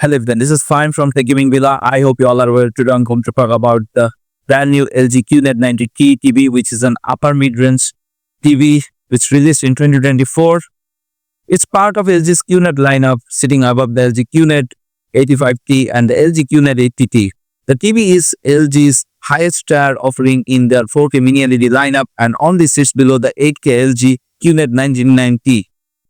Hello everyone, this is Fine from Tech Gaming Villa. I hope you all are well. Today I'm going to talk about the brand new LG QNED90T TV, which is an upper mid-range TV which released in 2024. It's part of LG's QNED lineup, sitting above the LG QNED85T and the LG QNED90T. The TV is LG's highest tier offering in their 4K mini LED lineup and only sits below the 8K LG QNED90T.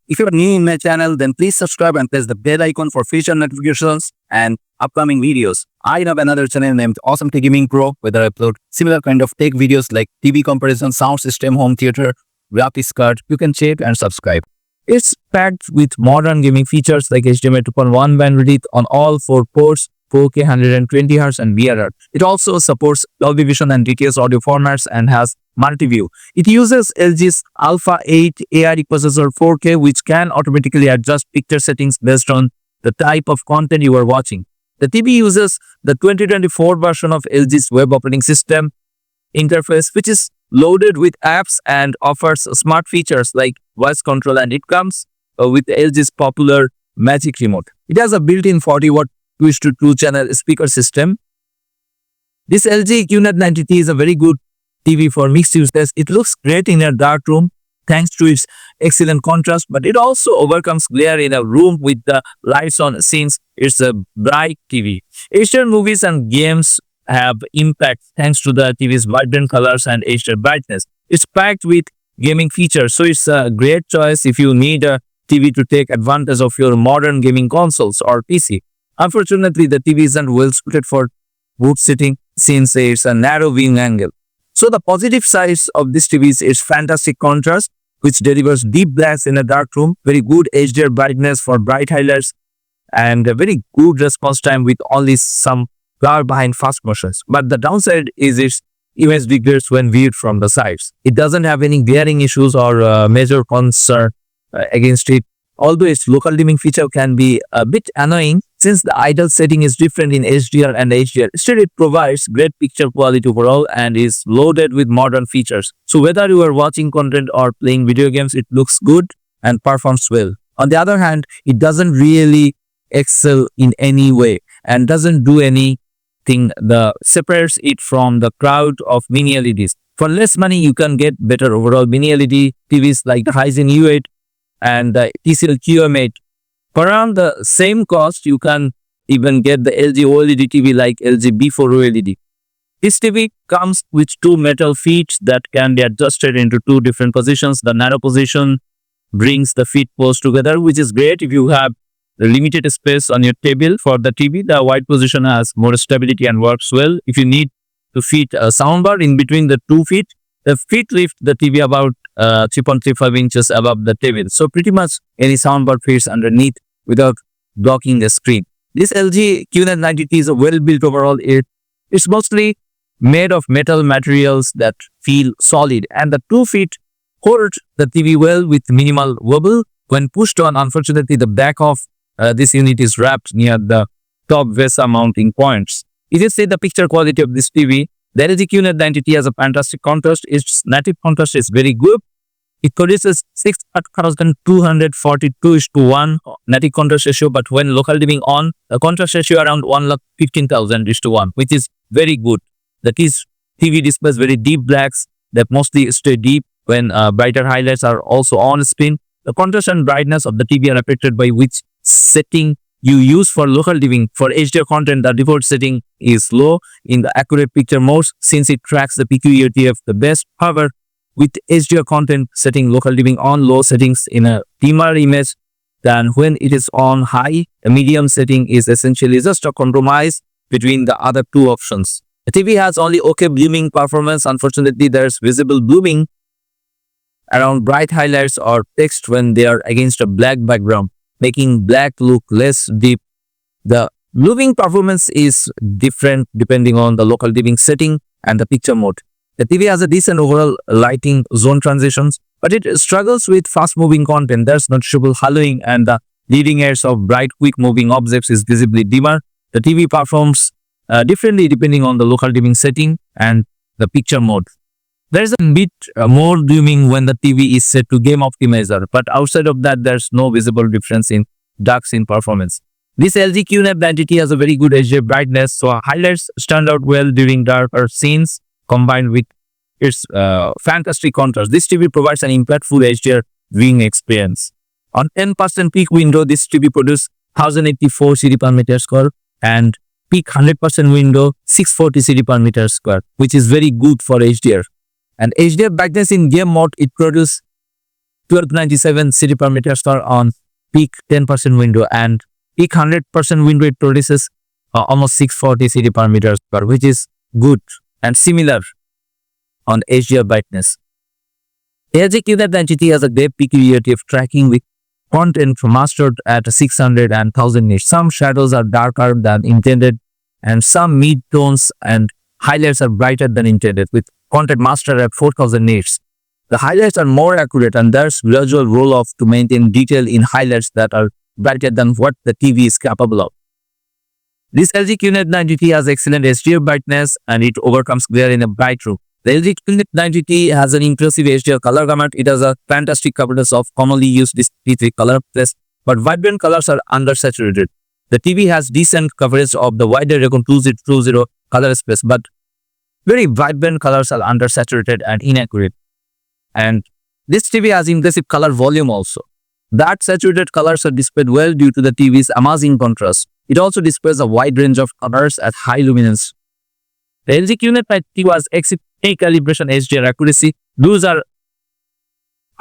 If you are new in my channel, then please subscribe and press the bell icon for future notifications and upcoming videos. I have another channel named Awesome Tech Gaming Pro, where I upload similar kind of tech videos like TV comparison, sound system, home theater, graphics card. You can check and subscribe. It's packed with modern gaming features like HDMI 2.1 bandwidth on all 4 ports, 4K 120Hz and VRR. It also supports Dolby Vision and DTS audio formats and has multi-view. It uses LG's Alpha 8 AI processor 4K, which can automatically adjust picture settings based on the type of content you are watching. The TV uses the 2024 version of LG's web operating system interface, which is loaded with apps and offers smart features like voice control, and it comes with LG's popular Magic Remote. It has a built-in 40-watt twist to 2-channel speaker system. This LG QNED90T is a very good TV for mixed uses. It looks great in a dark room thanks to its excellent contrast, but it also overcomes glare in a room with the lights on since it's a bright TV. HDR movies and games have impact thanks to the TV's vibrant colors and HDR brightness. It's packed with gaming features, so it's a great choice if you need a TV to take advantage of your modern gaming consoles or PC. Unfortunately, the TV isn't well suited for booth sitting since it's a narrow viewing angle. So the positive side of this TV is its fantastic contrast, which delivers deep blacks in a dark room, very good HDR brightness for bright highlights, and a very good response time with only some blur behind fast motions. But the downside is its image degrades when viewed from the sides. It doesn't have any glaring issues or major concern against it, although its local dimming feature can be a bit annoying since the idle setting is different in HDR and HDR. Still, it provides great picture quality overall and is loaded with modern features. So whether you are watching content or playing video games, it looks good and performs well. On the other hand, it doesn't really excel in any way and doesn't do anything that separates it from the crowd of mini LEDs. For less money, you can get better overall mini LED TVs like the Hisense U8 and the TCL QM8. For around the same cost, you can even get the LG OLED TV like LG B4 OLED. This TV comes with 2 metal feet that can be adjusted into 2 different positions. The narrow position brings the feet post together, which is great if you have limited space on your table for the TV. The wide position has more stability and works well. If you need to fit a soundbar in between the 2 feet, the feet lift the TV about 3.35 inches above the table. So pretty much any soundbar fits underneath without blocking the screen. This LG QNED90T is a well-built overall. It's mostly made of metal materials that feel solid, and the 2 feet hold the TV well with minimal wobble. When pushed on, unfortunately, the back of this unit is wrapped near the top VESA mounting points. If you see the picture quality of this TV, the LG QNED90T has a fantastic contrast. Its native contrast is very good. It produces 6,242:1 native contrast ratio, but when local dimming on, the contrast ratio around 1,15,000:1, which is very good. That is, TV displays very deep blacks that mostly stay deep when brighter highlights are also on screen. The contrast and brightness of the TV are affected by which setting you use for local dimming. For HDR content, the default setting is low in the accurate picture mode since it tracks the PQERTF the best. However, with HDR content, setting local dimming on low settings in a dimmer image than when it is on high, the medium setting is essentially just a compromise between the other 2 options. The TV has only okay blooming performance. Unfortunately, there's visible blooming around bright highlights or text when they are against a black background, making black look less deep. The blooming performance is different depending on the local dimming setting and the picture mode. The TV has a decent overall lighting zone transitions, but it struggles with fast-moving content. There's noticeable haloing and the leading edge of bright, quick-moving objects is visibly dimmer. The TV performs differently depending on the local dimming setting and the picture mode. There is a bit more dimming when the TV is set to game optimizer, but outside of that, there's no visible difference in dark scene performance. This LG QNED90T has a very good HDR brightness, so highlights stand out well during darker scenes combined with its fantastic contrast. This TV provides an impactful HDR viewing experience. On 10% peak window, this TV produces 1084 CD per meter square, and peak 100% window 640 CD per meter square, which is very good for HDR. And HDR brightness in game mode, it produces 1297 CD per meter square on peak 10% window, and peak 100% window it produces almost 640 CD per meter square, which is good and similar on HDR brightness. LG QNED90T has a great peculiarity of tracking with content mastered at 600 and 1000 nits. Some shadows are darker than intended, and some mid-tones and highlights are brighter than intended, with content mastered at 4000 nits. The highlights are more accurate, and there's gradual roll-off to maintain detail in highlights that are brighter than what the TV is capable of. This LG QNED90T has excellent HDR brightness, and it overcomes glare in a bright room. The LG QNED90T has an impressive HDR color gamut. It has a fantastic coverage of commonly used display color space, but vibrant colors are undersaturated. The TV has decent coverage of the wider Recon 2020 color space, but very vibrant colors are undersaturated and inaccurate. And this TV has impressive color volume also. That saturated colors are displayed well due to the TV's amazing contrast. It also displays a wide range of colors at high luminance. The LG QNED90T was exceptional calibration HDR accuracy. Those are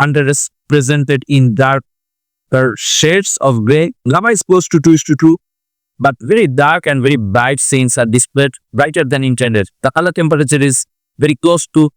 underrepresented in darker shades of gray. Gamma is close to 2:2, but very dark and very bright scenes are displayed brighter than intended. The color temperature is very close to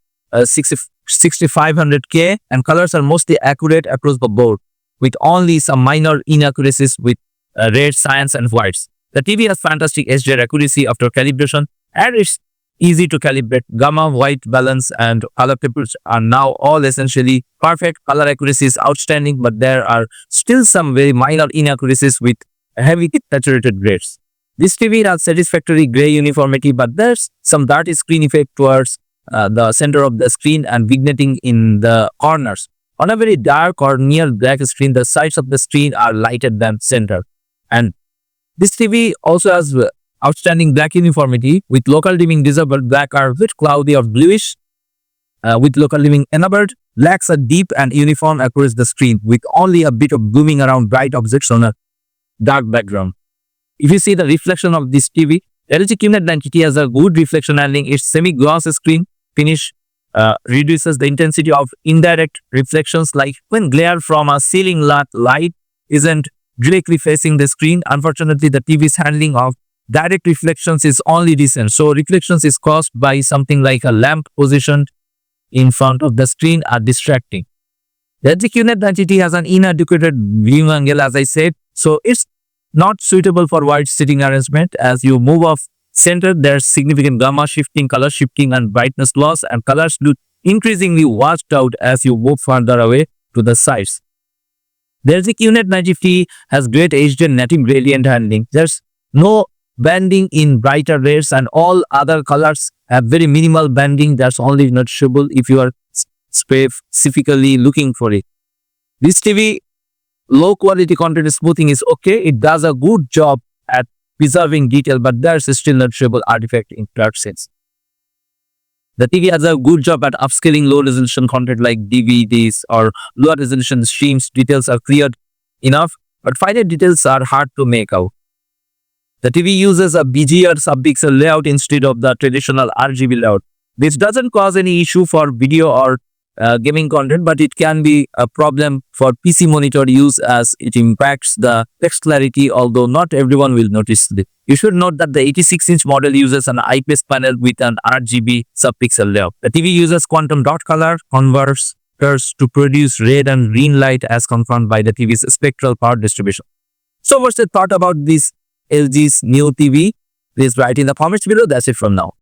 6500 K, and colors are mostly accurate across the board, with only some minor inaccuracies with reds, cyans, and whites. The TV has fantastic HDR accuracy after calibration, and it's easy to calibrate. Gamma, white balance, and color temperature are now all essentially perfect. Color accuracy is outstanding, but there are still some very minor inaccuracies with heavy saturated grades. This TV has satisfactory gray uniformity, but there's some dirty screen effect towards the center of the screen and vignetting in the corners. On a very dark or near black screen, the sides of the screen are lighter than center. And this TV also has outstanding black uniformity, with local dimming disabled. Black are a bit cloudy or bluish. With local dimming enabled, blacks are deep and uniform across the screen, with only a bit of blooming around bright objects on a dark background. If you see the reflection of this TV, LG QNED90T has a good reflection handling. Its semi-gloss screen finish reduces the intensity of indirect reflections, like when glare from a ceiling light isn't directly facing the screen. Unfortunately, the TV's handling of direct reflections is only decent, so reflections is caused by something like a lamp positioned in front of the screen are distracting. The LG QNED90T has an inadequate viewing angle, as I said, so it's not suitable for wide sitting arrangement. As you move off center, there's significant gamma shifting, color shifting, and brightness loss, and colors look increasingly washed out as you move further away to the sides. The LG QNED90T has great HDR native gradient handling. There's no banding in brighter reds, and all other colors have very minimal banding that's only noticeable if you are specifically looking for it. This TV low quality content smoothing is okay. It does a good job at preserving detail, but there's still noticeable artifact in dark scenes. The TV has a good job at upscaling low resolution content like DVDs or lower resolution streams. Details are cleared enough, but finer details are hard to make out. The TV uses a BGR sub-pixel layout instead of the traditional RGB layout. This doesn't cause any issue for video or gaming content, but it can be a problem for PC monitor use as it impacts the text clarity, although not everyone will notice it. You should note that the 86-inch model uses an IPS panel with an RGB sub-pixel layout. The TV uses quantum dot color converters to produce red and green light as confirmed by the TV's spectral power distribution. So what's your thought about this LG's new TV? Please write in the comments below. That's it from now.